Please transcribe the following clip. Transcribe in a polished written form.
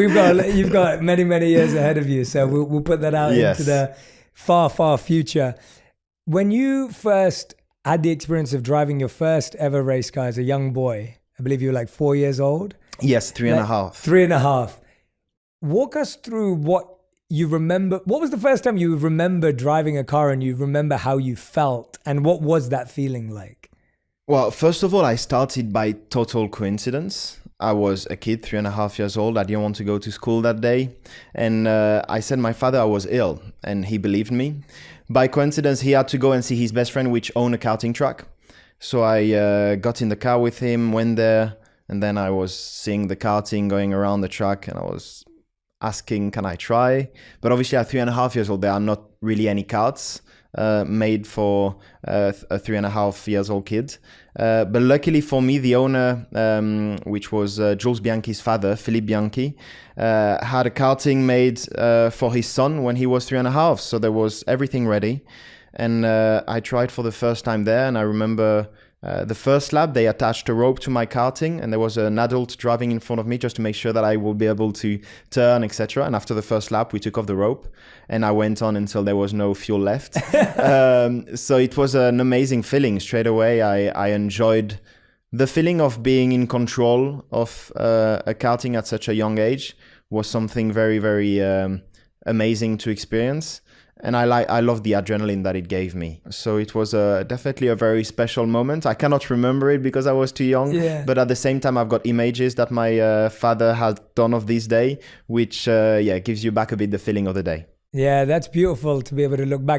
You've got many, many years ahead of you. So we'll put that out into the far, far future. When you first had the experience of driving your first ever race car as a young boy, I believe you were like 4 years old. Yes, 3.5. 3.5. Walk us through what you remember. What was the first time you remember driving a car and you remember how you felt, and what was that feeling like? Well, first of all, I started by total coincidence. I was a kid, 3.5 years old. I didn't want to go to school that day. And I said my father I was ill, and he believed me. By coincidence, he had to go and see his best friend, which owned a karting track. So I got in the car with him, went there, and then I was seeing the karting going around the track, and I was asking, can I try? But obviously at 3.5 years old, there are not really any karts made for a 3.5 years old kid. But luckily for me, the owner, which was Jules Bianchi's father, Philippe Bianchi, had a karting made for his son when he was 3.5. So there was everything ready. And I tried for the first time there. And I remember the first lap, they attached a rope to my karting, and there was an adult driving in front of me just to make sure that I will be able to turn, etc. And after the first lap, we took off the rope, and I went on until there was no fuel left. So it was an amazing feeling. Straight away, I enjoyed the feeling of being in control of a karting at such a young age. Was something very, very amazing to experience. And I love the adrenaline that it gave me. So it was definitely a very special moment. I cannot remember it because I was too young. Yeah. But at the same time, I've got images that my father had done of this day, which gives you back a bit the feeling of the day. Yeah, that's beautiful to be able to look back.